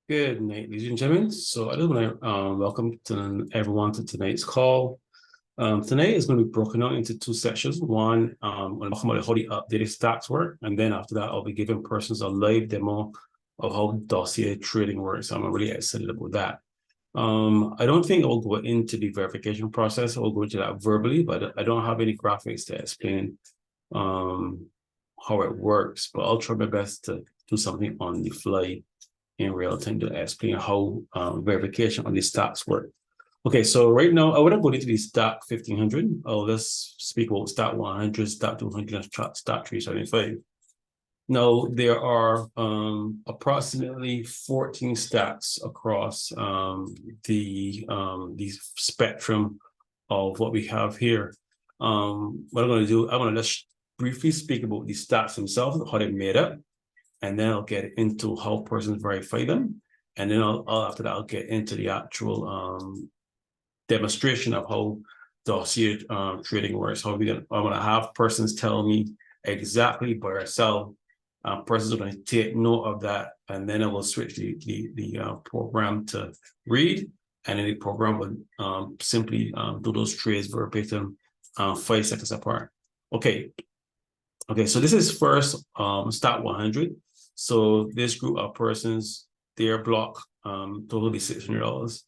Good night, ladies and gentlemen. So I just want to welcome everyone to tonight's call. Tonight is going to be broken out into two sections. One, I'm going to talk about how the updated stacks work, and then after that, I'll be giving persons a live demo of how Dossier trading works. I'm really excited about that. I don't think I will go into the verification process. I will go into that verbally, but I don't have any graphics to explain how it works. But I'll try my best to do something on the fly in real time to explain how verification on the stacks work. Okay, so right now I wouldn't go into the stack 1500. Let's speak about stack 100, stack 200, and stack 375. Now there are approximately 14 stacks across the spectrum of what we have here. What I'm going to do, I'm going to just briefly speak about the stacks themselves, how they're made up, and then I'll get into how persons verify them. And then after that, I'll get into the actual demonstration of how Dossier trading works. I'm going to have persons tell me exactly buy or sell. Persons are going to take note of that, and then I will switch the program to read, and then the program will simply do those trades verbatim 5 seconds apart. Okay, so this is first stack 100. So this group of persons, their block total be $600,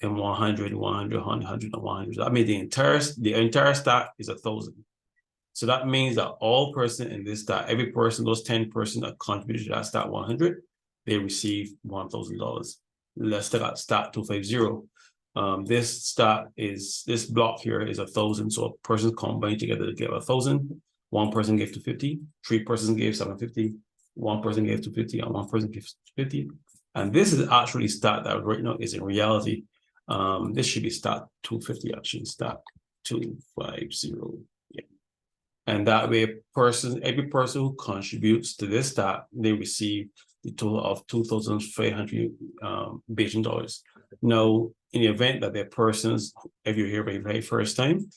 and 100, 100, 100, and 100. That means the entire stack is 1,000. So that means that all person in this stack, every person, those 10 persons that contributed to that stack 100, they receive $1,000. Let's take out stack 250. This block here is 1,000. So persons combined together to get 1,000. One person gave 250, 3 persons gave 750, 1 person gave 250, and 1 person gave 50. And this is actually stat that right now is in reality. This should be stat 250, actually, stat 250. Yeah. And that way, every person who contributes to this stat, they receive the total of 2,500 Beijing dollars. Now, in the event that they're persons, if you're here for the very first time,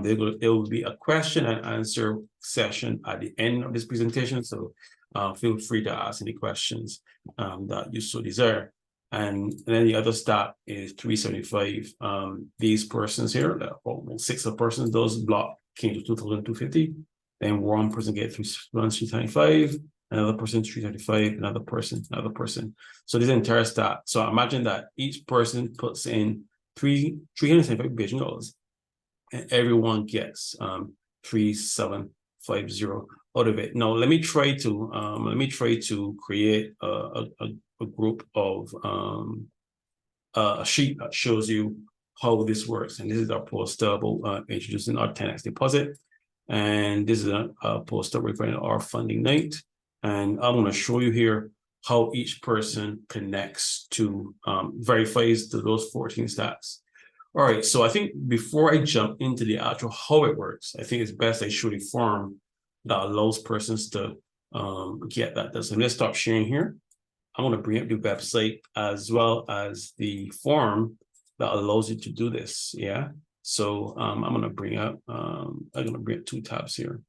there will be a question and answer session at the end of this presentation. So feel free to ask any questions that you so desire. And then the other stat is 375. These persons here, almost 6 persons, those block came to 2,250. Then one person get 375, another person 335, another person. So this entire stat. So imagine that each person puts in 375 Beijing dollars. And everyone gets 3,750 out of it. Now let me try to create a group of a sheet that shows you how this works. And this is our poster about introducing our 10x deposit. And this is a poster regarding our funding night. And I'm going to show you here how each person connects to verifies to those 14 stacks. All right, so I think before I jump into the actual how it works, I think it's best I show the form that allows persons to get that done. So let's stop sharing here. I'm going to bring up the website as well as the form that allows you to do this. Yeah. So I'm going to bring up 2 tabs here,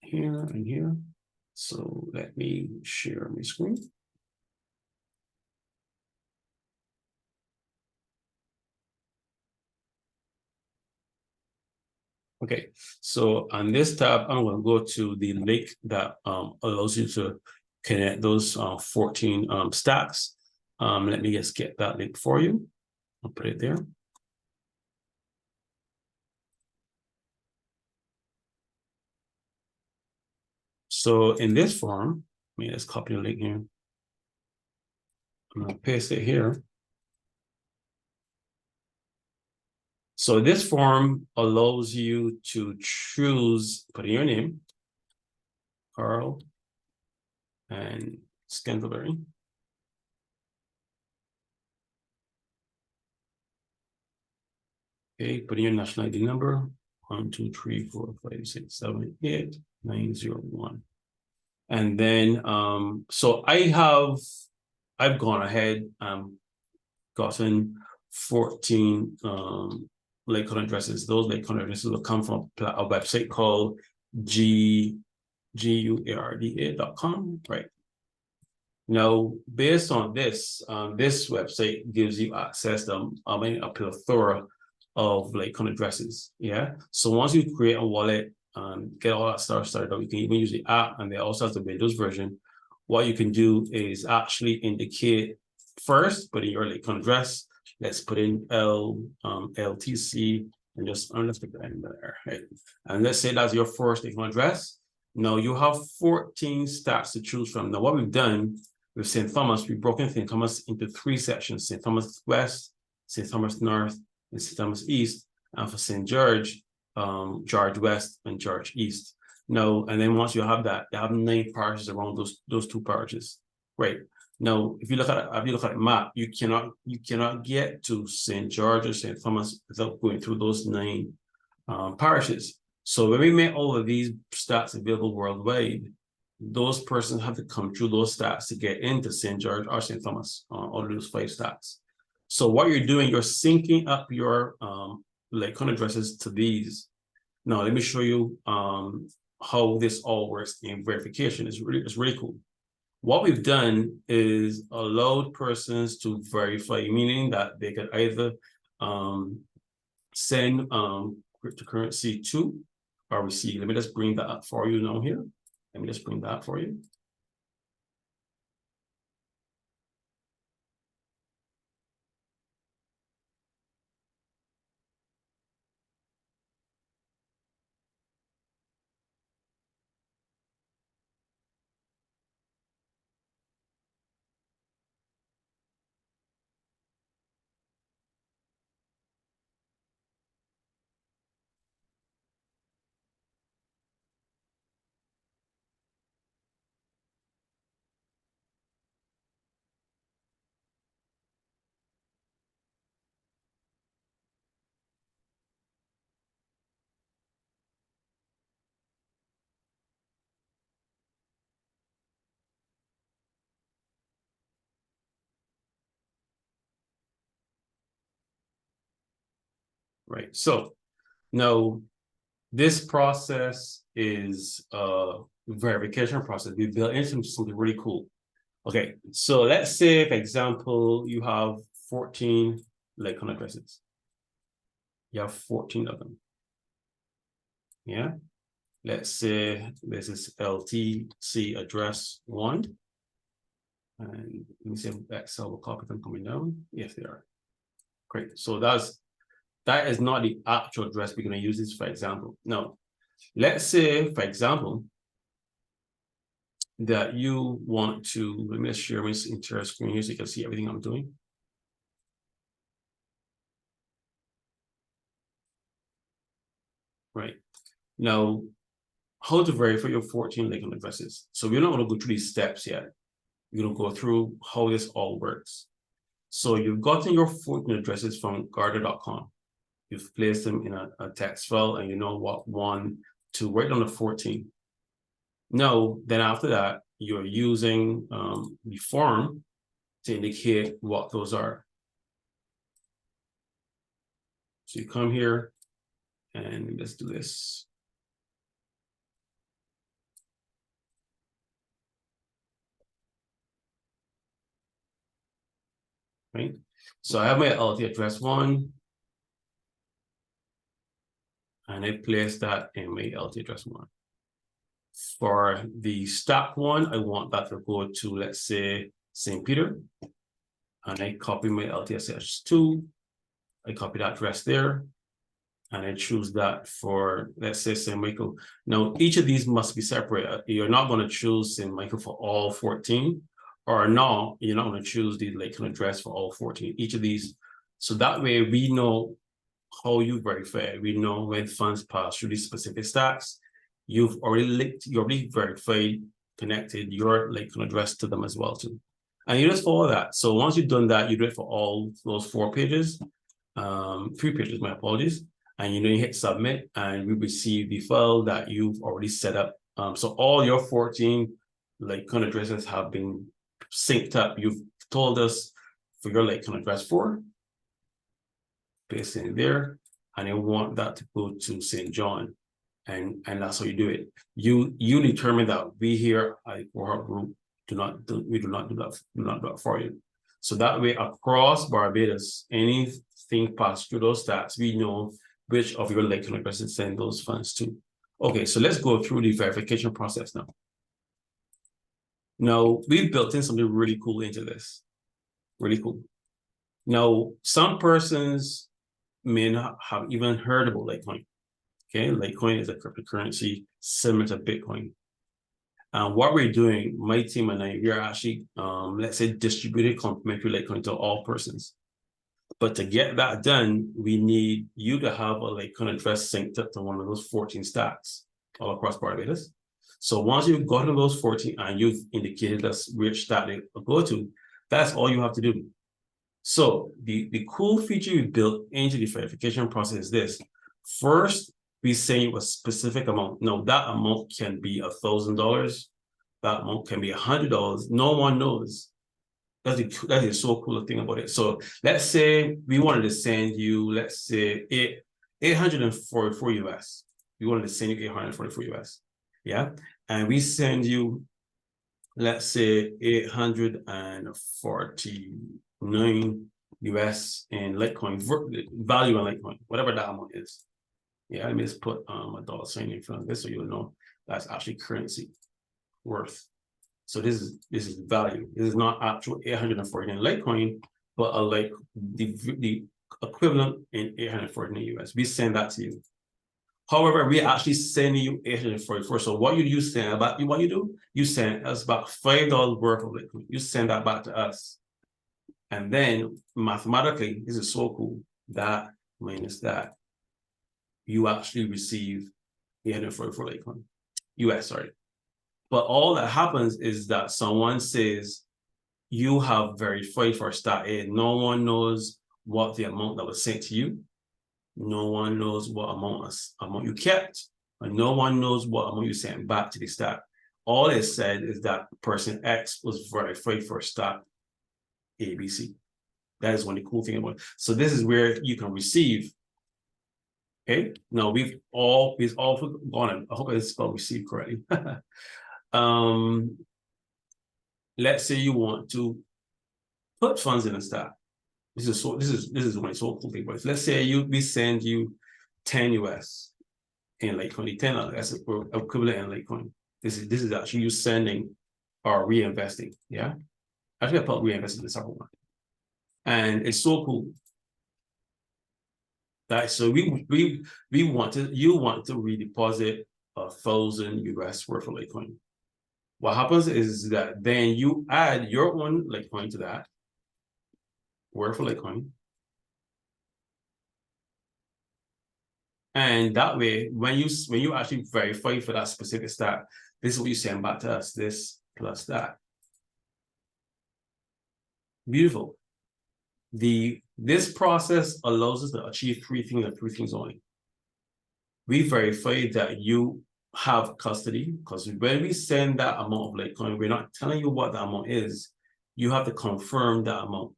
here and here. So let me share my screen. Okay, so on this tab, I'm going to go to the link that allows you to connect those 14 stacks. Let me just get that link for you. I'll put it there. So in this form, let me just copy the link here. I'm going to paste it here. So this form allows you to choose, put in your name, Carl and Scantleberry. Okay, put in your national ID number, 1, 2, 3, 4, 5, 6, 7, 8, 9, 0, 1. And then, so I've gone ahead and gotten 14 lake account addresses. Those lake account addresses will come from a website called guarda.com, right? Now, based on this, this website gives you access to a plethora of like kind of addresses. Yeah. So once you create a wallet, get all that stuff started up, you can even use the app, and there also has the Windows version. What you can do is actually indicate first, put in your like kind of address. Let's put in LTC and just let's put that in there, right? And let's say that's your first like, address. Now you have 14 stats to choose from. Now what we've done with St. Thomas, we've broken St. Thomas into 3 sections: St. Thomas West, St. Thomas North, and St. Thomas East. And for St. George, George West and George East. Now, and then once you have that, you have 9 parishes around those 2 parishes. Great. Now, if you look at the map, you cannot get to St. George or St. Thomas without going through those 9 parishes. So when we make all of these stats available worldwide, those persons have to come through those stats to get into St. George or St. Thomas, all of those 5 stats. So what you're doing, you're syncing up your like kind of addresses to these. Now, let me show you how this all works in verification. It's really cool. What we've done is allowed persons to verify, meaning that they can either send cryptocurrency to or receive. Let me just bring that up for you now here. Let me just bring that up for you. Right. So now this process is a verification process. We built into something really cool. Okay, so let's say, for example, you have 14 like kind of addresses. You have 14 of them. Yeah. Let's say this is LTC address 1. And let me see if Excel will copy them coming down. Yes, they are. Great. So that is not the actual address. We're going to use this for example. Now, let's say, for example, that you want to, let me just share my entire screen here so you can see everything I'm doing. Right. Now, how to verify your 14 legal addresses. So we're not going to go through these steps yet. We're going to go through how this all works. So you've gotten your 14 addresses from Garda.com. You've placed them in a text file, and you know what one to write on the 14. Now, then after that, you're using the form to indicate what those are. So you come here and let's do this. Right. So I have my LT address 1, and I place that in my LT address 1. For the stack 1, I want that to go to, let's say, St. Peter, and I copy my LTSH 2. I copy that address there, and I choose that for, let's say, St. Michael. Now, each of these must be separate. You're not going to choose St. Michael for all 14, or no, you're not going to choose the like address for all 14. Each of these, so that way we know how you verify. We know when funds pass through these specific stacks. You've already linked, you already verified, connected your like address to them as well too. And you just follow that. So once you've done that, you do it for all those 4 pages, 3 pages, my apologies. And you hit submit, and we receive the file that you've already set up. So all your 14 like addresses have been synced up. You've told us for your like address 4, paste it in there, and I want that to go to St. John. And that's how you do it. You determine that we here at Cohort Group we do not do that for you. So that way, across Barbados, anything passed through those stats, we know which of your Litecoin addresses send those funds to. Okay, so let's go through the verification process now. Now, we've built in something really cool into this. Really cool. Now, some persons may not have even heard about Litecoin. Okay, Litecoin is a cryptocurrency similar to Bitcoin. And what we're doing, my team and I, we are actually, let's say, distributing complementary Litecoin to all persons. But to get that done, we need you to have a Litecoin address synced up to one of those 14 stacks all across Barbados. So once you've gotten those 14 and you've indicated us which stack they go to, that's all you have to do. So the cool feature we built into the verification process is this. First, we send you a specific amount. Now, that amount can be $1,000. That amount can be $100. No one knows. That is so cool thing about it. So let's say we wanted to send you, let's say, 844 US. We wanted to send you 844 US. Yeah. And we send you, let's say, 849 US in Litecoin, value in Litecoin, whatever that amount is. Yeah, let me just put a dollar sign in front of this so you'll know that's actually currency worth. So this is value. This is not actual 849 Litecoin, but like the equivalent in 849 US. We send that to you. However, we actually send you 844. So what you send you send us about $5 worth of Litecoin. You send that back to us. And then mathematically, this is so cool, that minus that, you actually receive 844 Litecoin. US, sorry. But all that happens is that someone says you have verified for stat A. No one knows what the amount that was sent to you. No one knows what amount you kept, and no one knows what amount you sent back to the stat. All it said is that person X was verified for stat ABC. That is one of the cool things about it. So this is where you can receive. Okay. Now we've all gone. I hope I spelled receive correctly. Let's say you want to put funds in a stack. This is one so cool thing. But let's say we send you 10 US in Litecoin, 10 that's equivalent in Litecoin. This is actually you sending or reinvesting. Yeah, actually I put reinvesting in the second one, and it's so cool. That so you want to redeposit 1,000 US worth of Litecoin. What happens is that then you add your own Litecoin to that worth of Litecoin. And that way, when you actually verify for that specific stack, this is what you send back to us, this plus that. Beautiful. This process allows us to achieve three things and three things only. We verify that you have custody, because when we send that amount of Litecoin, we're not telling you what the amount is. You have to confirm that amount.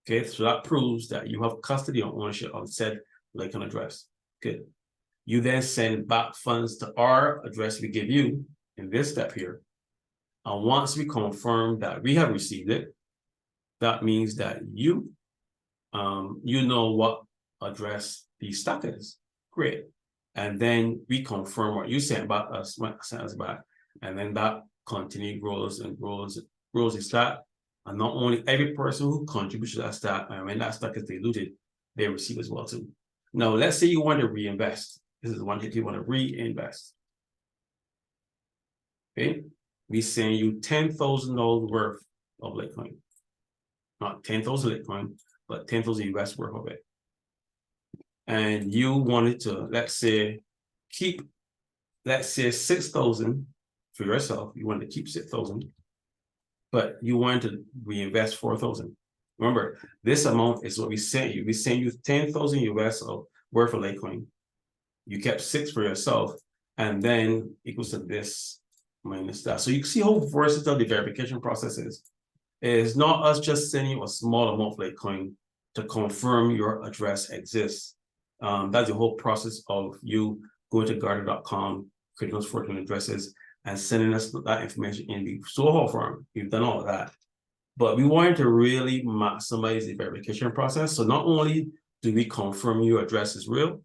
Okay, so that proves that you have custody or ownership of said Litecoin address. Good. You then send back funds to our address we give you in this step here. And once we confirm that we have received it, that means that you know what address the stack is. Great. And then we confirm what you sent us back. And then that continually grows and grows the stack. And not only every person who contributes to that stack, and when that stack is diluted, they receive as well too. Now, let's say you want to reinvest. This is one hit you want to reinvest. Okay, we send you $10,000 worth of Litecoin. Not 10,000 Litecoin, but 10,000 US worth of it. And you wanted to, let's say, keep, let's say 6,000 for yourself. You want to keep 6,000, but you want to reinvest 4,000. Remember, this amount is what we sent you. We sent you 10,000 US worth of Litecoin. You kept 6 for yourself, and then equals to this minus that. So you can see how versatile the verification process is. It's not us just sending you a small amount of Litecoin to confirm your address exists. That's the whole process of you going to Gartner.com, creating those 14 addresses, and sending us that information in the Soho form. We've done all of that. But we wanted to really maximize the verification process. So not only do we confirm your address is real,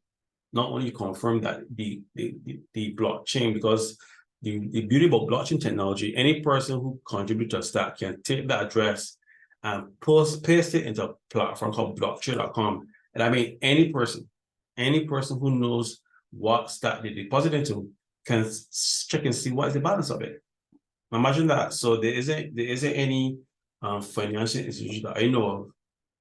not only confirm that the blockchain, because the beauty about blockchain technology, any person who contributes to a stack can take that address and paste it into a platform called blockchain.com. And I mean, any person who knows what stack they deposit into can check and see what is the balance of it. Imagine that. So there isn't any financial institution that I know of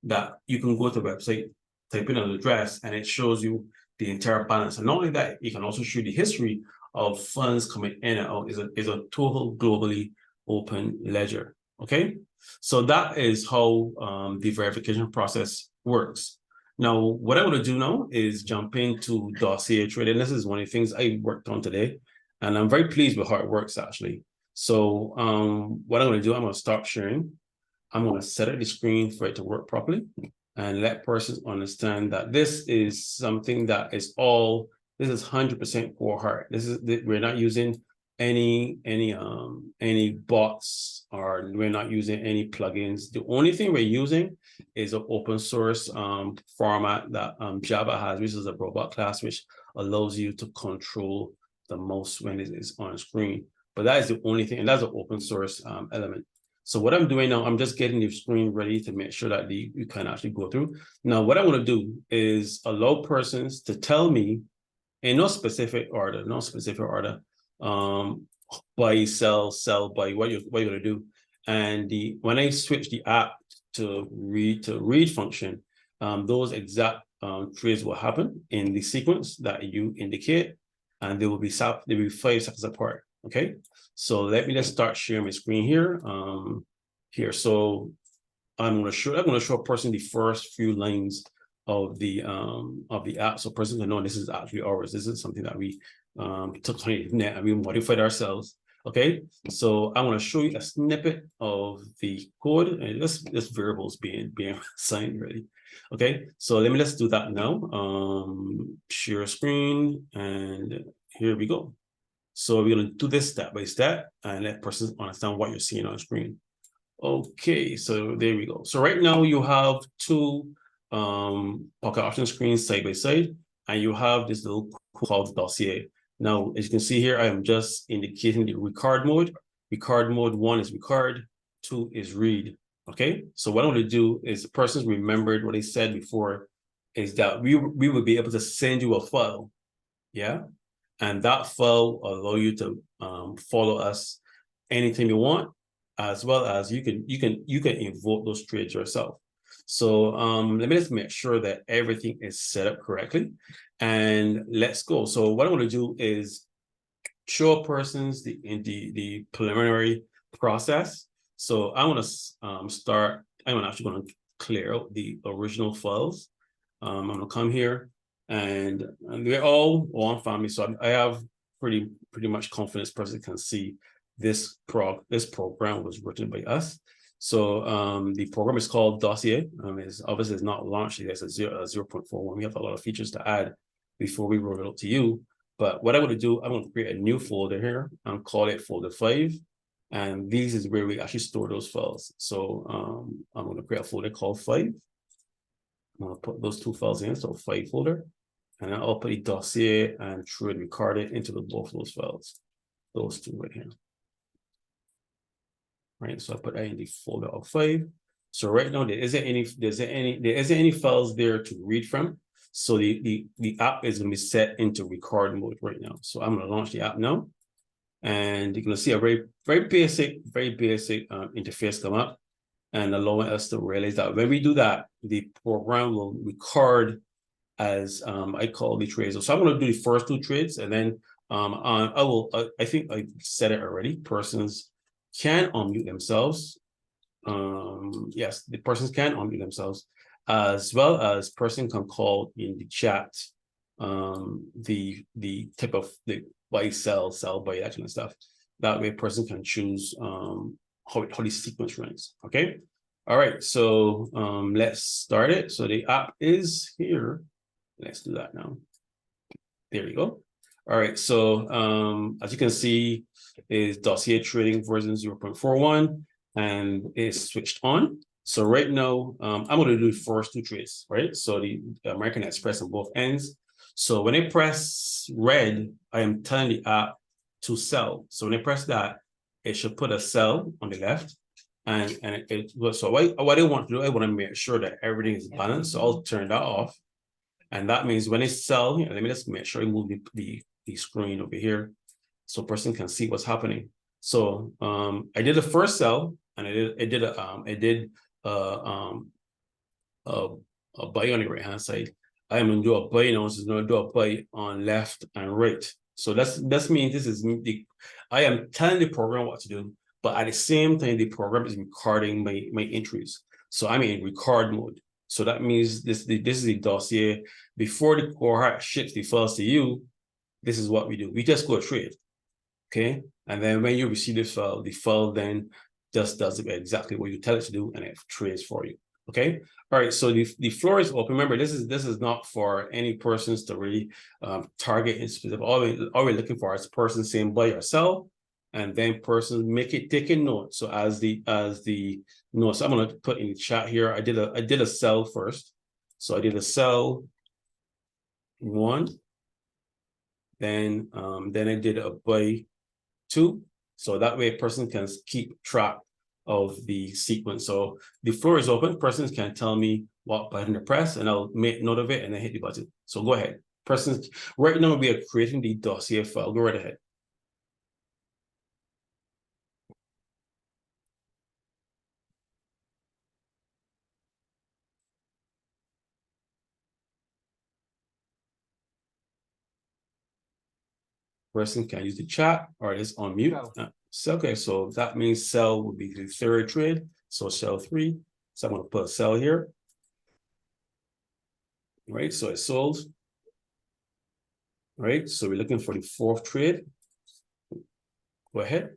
that you can go to the website, type in an address, and it shows you the entire balance. And not only that, it can also show the history of funds coming in and out. Is a total globally open ledger. Okay, so that is how the verification process works. Now, what I want to do now is jump into Dossier trading. This is one of the things I worked on today, and I'm very pleased with how it works actually. So what I'm going to do, I'm going to stop sharing. I'm going to set up the screen for it to work properly and let persons understand that this is something that is this is 100% core heart. We're not using any bots, or we're not using any plugins. The only thing we're using is an open source format that Java has, which is a robot class, which allows you to control the mouse when it is on screen. But that is the only thing, and that's an open source element. So what I'm doing now, I'm just getting the screen ready to make sure that you can actually go through. Now, what I want to do is allow persons to tell me in no specific order, buy, sell, buy, what you're going to do. And when I switch the app to read function, those exact trades will happen in the sequence that you indicate, and they will be 5 seconds apart. Okay, so let me just start sharing my screen here. So I'm going to show a person the first few lines of the app, so person can know this is actually ours. This is something that we took on the internet and we modified ourselves. Okay, so I want to show you a snippet of the code, and this variables being assigned already. Okay, so let me just do that now. Share screen, and here we go. So we're going to do this step by step and let persons understand what you're seeing on screen. Okay, so there we go. So right now you have two pocket option screens side by side, and you have this little called Dossier. Now, as you can see here, I am just indicating the record mode. Record mode 1 is record, 2 is read. Okay, so what I want to do is, the persons remembered what I said before, is that we will be able to send you a file. Yeah. And that file will allow you to follow us anytime you want, as well as you can invoke those trades yourself. So let me just make sure that everything is set up correctly, and let's go. So what I want to do is show persons the preliminary process. So I want to start. I'm actually going to clear out the original files. I'm going to come here. And they're all one family, so I have pretty much confidence person can see this program was written by us. So the program is called Dossier. It's obviously it's not launched yet. It's a 0.41. We have a lot of features to add before we roll it out to you. But what I want to do, I'm going to create a new folder here and call it folder 5. And this is where we actually store those files. So I'm going to create a folder called 5. I'm going to put those 2 files in, so 5 folder. And I'll put the Dossier and trade record it into both of those files, those 2 right here. Right, so I put that in the folder of 5. So right now there isn't any files there to read from. So the app is going to be set into record mode right now. So I'm going to launch the app now, and you're going to see a very basic interface come up, and allowing us to realize that when we do that, the program will record as I call the trades. So I'm going to do the first 2 trades, and then I think I said it already. Persons can unmute themselves. Yes, the persons can unmute themselves, as well as person can call in the chat the type of the buy, sell, buy, that kind of stuff. That way, person can choose how the sequence runs. Okay. All right. So let's start it. So the app is here. Let's do that now. There you go. All right, so as you can see, is Dossier trading version 0.41 and it's switched on. So right now, I'm going to do the first two trades, right? So the American Express on both ends. So when I press red, I am telling the app to sell. So when I press that, it should put a sell on the left. And so what I want to do, I want to make sure that everything is balanced. So I'll turn that off. And that means when it sell, let me just make sure I move the screen over here so a person can see what's happening. So I did the first sell and I did a buy on the right hand side. I am going to do a buy now, so I'm going to do a buy on left and right. So that's means this is I am telling the program what to do, but at the same time, the program is recording my entries. So I'm in record mode. So that means this is the dossier. Before the cohort ships the files to you, this is what we do. We just go trade. Okay. And then when you receive the file then just does exactly what you tell it to do and it trades for you. Okay. All right. So the floor is open. Remember, this is not for any persons to really target in specific. All we're looking for is person saying buy or sell, and then persons taking note. So as the notes, I'm gonna put in the chat here. I did a sell first. So I did a sell one. Then I did a buy two. So that way a person can keep track of the sequence. So the floor is open. Persons can tell me what button to press and I'll make note of it and then hit the button. So go ahead. Persons, right now we are creating the dossier file. Go right ahead. Person can use the chat or it's on mute. So, okay, so that means sell would be the third trade. So sell 3. So I'm going to put a sell here. Right, so it sold. Right, so we're looking for the 4th trade. Go ahead.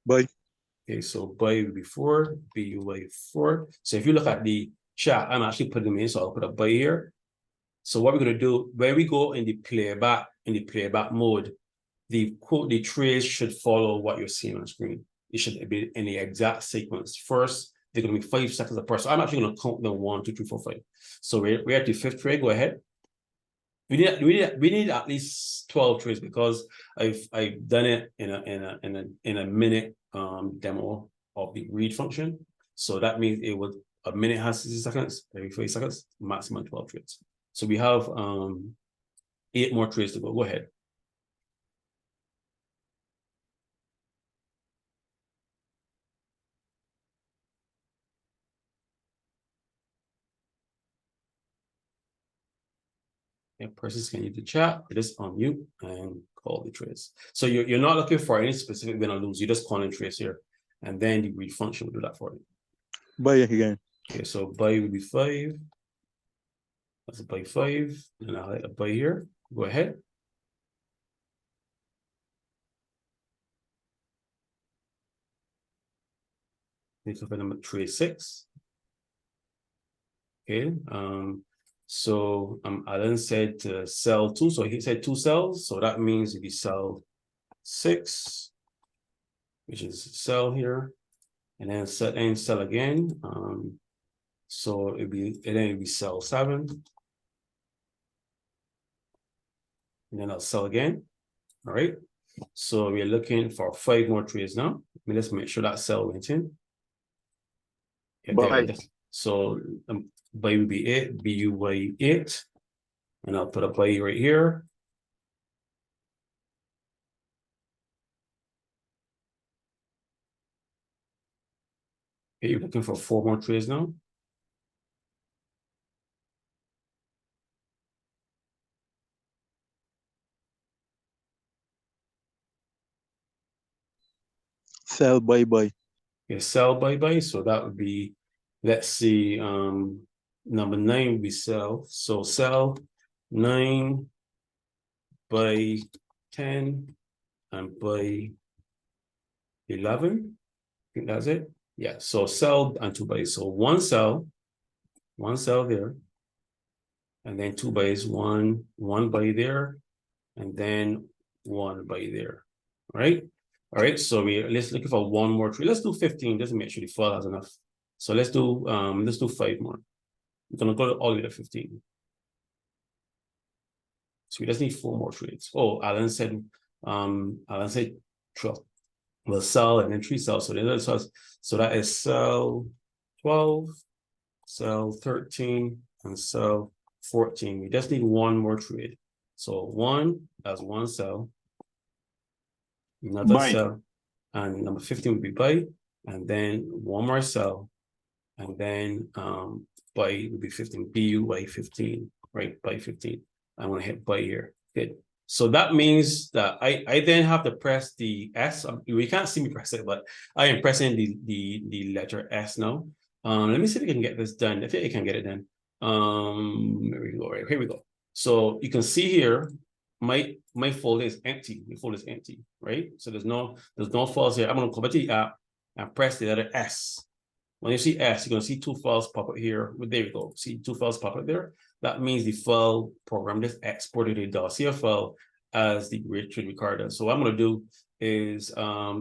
Buy. Okay, so buy would be 4, BUY 4. So if you look at the chat, I'm actually putting them in, so I'll put a buy here. So what we're going to do, when we go in the playback mode, the trades should follow what you're seeing on screen. It should be in the exact sequence. First, they're going to be 5 seconds apart. So I'm actually going to count them 1, 2, 3, 4, 5. So we're at the 5th trade. Go ahead. We need at least 12 trades because I've done it in a minute demo of the read function. So that means a minute has 60 seconds, every 5 seconds, maximum 12 trades. So we have 8 more trades to go. Go ahead. Yeah, persons can use the chat, just unmute and call the trades. So you're not looking for any specific win or lose. You're just calling trades here, and then the read function will do that for you. Buy again. Okay, so buy will be 5. That's a buy 5, and I'll hit a buy here. Go ahead. Need to find number trade 6. Okay, so Alan said to sell 2, so he said 2 sells, so that means if you sell 6, which is sell here, and then sell again, so it'd be sell 7, and then I'll sell again. All right, so we're looking for 5 more trades now. Let's make sure that sell went in. Buy. So buy will be 8, BUY 8, and I'll put a buy right here. Okay, you're looking for 4 more trades now. Sell, buy. Okay, sell, buy. So that would be, let's see, number 9 would be sell. So sell 9, buy 10, and buy 11. I think that's it. Yeah, so sell and 2 buy. So one sell there. and then 2 buys, one buy there, and then 1 buy there. All right, so let's look for one more trade. Let's do 15 just to make sure the file has enough. So let's do 5 more. We're gonna go all the way to 15. So we just need 4 more trades. Oh, Alan said 12. We'll sell and then 3 cells. So that is cell 12, cell 13, and cell 14. We just need 1 more trade. So 1, that's 1 cell. Another cell, and number 15 would be buy, and then 1 more cell, and then buy would be 15, BUY 15, right? Buy 15. I'm gonna hit buy here. Good. So that means that I then have to press the S. You can't see me press it, but I am pressing the letter S now. Let me see if we can get this done. I think I can get it done. There we go. Right here we go. So you can see here, my folder is empty. My folder is empty, right? So there's no files here. I'm gonna go back to the app and press the letter S. When you see S, you're gonna see 2 files pop up here. There we go. See 2 files pop up there. That means the file program just exported a Dossier file as the Great Trade Recorder. So what I'm gonna do is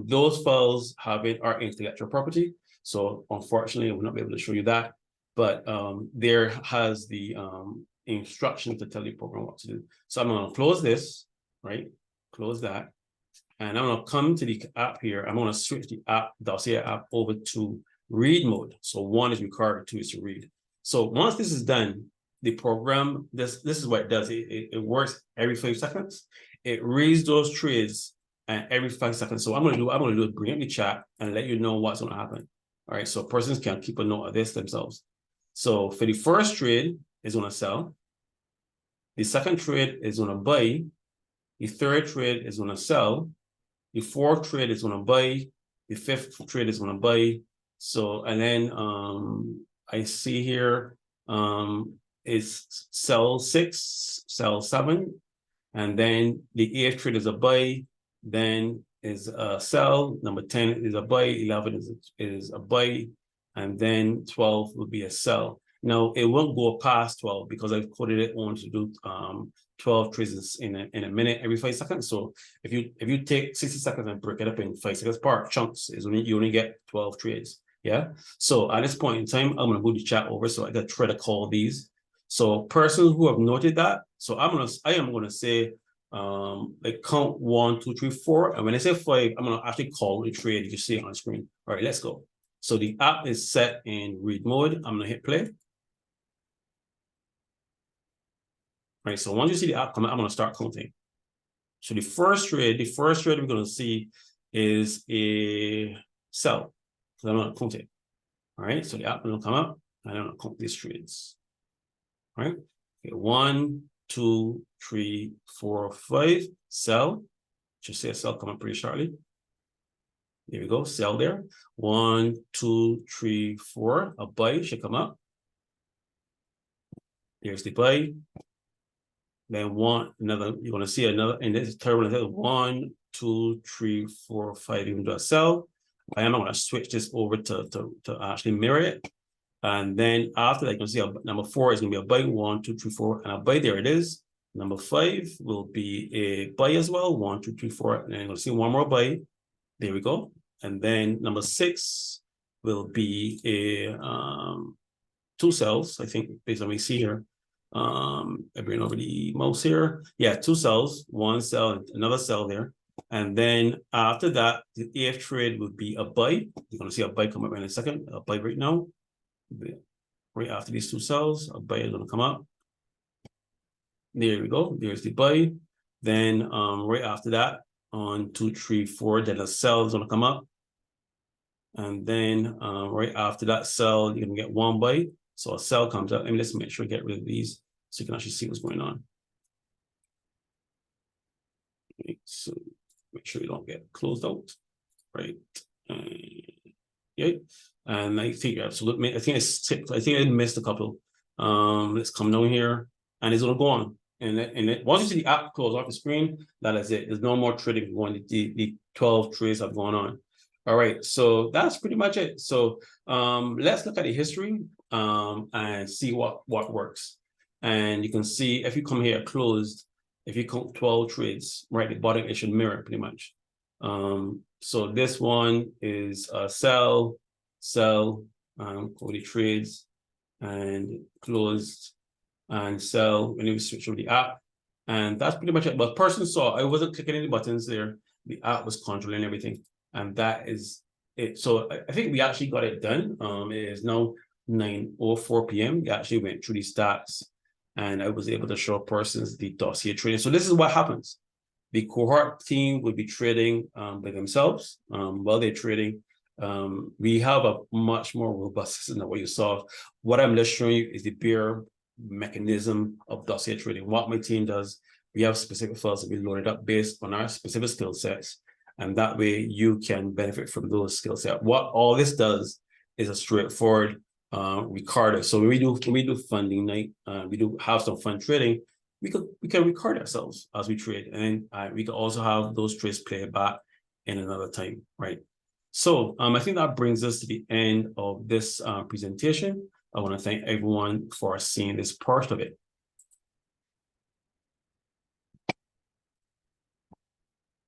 those files are intellectual property. So unfortunately, I will not be able to show you that. But there has the instruction to tell the program what to do. So I'm going to close this, right? Close that. And I'm going to come to the app here. I'm going to switch the Dossier app over to read mode. So 1 is record, 2 is to read. So once this is done, the program, this is what it does. It works every 5 seconds. It reads those trades every 5 seconds. So what I'm going to do is bring up the chat and let you know what's going to happen. All right. So persons can keep a note of this themselves. So for the first trade, is going to sell. The second trade is going to buy. The third trade is going to sell. The fourth trade is going to buy. The fifth trade is going to buy. So, and then I see here is sell 6, sell 7, and then the 8th trade is a buy. Then is a sell. Number 10 is a buy. 11 is a buy, and then 12 will be a sell. Now, it won't go past 12 because I've coded it on to do 12 trades in a minute every 5 seconds. So if you take 60 seconds and break it up in 5 seconds part chunks, you only get 12 trades. Yeah. So at this point in time, I'm gonna move the chat over so I can try to call these. So persons who have noted that, so I am gonna say like count 1, 2, 3, 4, and when I say 5, I'm gonna actually call the trade. You see it on screen. All right, let's go. So the app is set in read mode. I'm gonna hit play. Right, so once you see the app come out, I'm going to start counting. So the first trade we're going to see is a sell. So I'm going to count it. All right, so the app will come up, and I'm going to count these trades. All right, okay, 1, 2, 3, 4, 5, sell. Should say a sell coming pretty shortly. There we go, sell there. 1, 2, 3, 4, a buy should come up. Here's the buy. Then you're going to see another, and this terminal 1, 2, 3, 4, 5, even do a sell. I am going to switch this over to actually mirror it. And then after that, you can see number 4 is going to be a buy, 1, 2, 3, 4, and a buy. There it is. Number 5 will be a buy as well, 1, 2, 3, 4, and then you're going to see one more buy. There we go. And then number 6 will be a 2 cells, I think, based on what we see here. I bring over the mouse here. Yeah, 2 cells, 1 cell, another cell there. And then after that, the 8th trade would be a buy. You're going to see a buy come up in a second. A buy right now. Right after these 2 cells, a buy is going to come up. There we go. There's the buy. Then right after that, on 2, 3, 4, then a cell is going to come up. And then right after that cell, you're going to get 1 buy. So a cell comes up. Let's make sure I get rid of these so you can actually see what's going on. Okay, so make sure you don't get closed out, right? Yeah, and I think you're absolutely. I think I missed a couple. Let's come down here, and it's gonna go on. And once you see the app close off the screen, that is it. There's no more trading going. The 12 trades have gone on. All right, so that's pretty much it. So let's look at the history and see what works. And you can see if you come here closed, if you count 12 trades, right, the bottom it should mirror pretty much. So this one is sell, for the trades, and closed and sell when you switch over the app. And that's pretty much it. But person saw I wasn't clicking any buttons there. The app was controlling everything. And that is it. So I think we actually got it done. It is now 9:04 p.m. We actually went through the stats and I was able to show persons the dossier trading. So this is what happens. The cohort team will be trading by themselves while they're trading. We have a much more robust system than what you saw. What I'm just showing you is the bare mechanism of dossier trading. What my team does, we have specific files that we loaded up based on our specific skill sets. And that way you can benefit from those skill sets. What all this does is a straightforward recorder. So when we do funding night, we do have some fund trading, we can record ourselves as we trade, and we can also have those trades play back in another time, right? So I think that brings us to the end of this presentation. I want to thank everyone for seeing this part of it.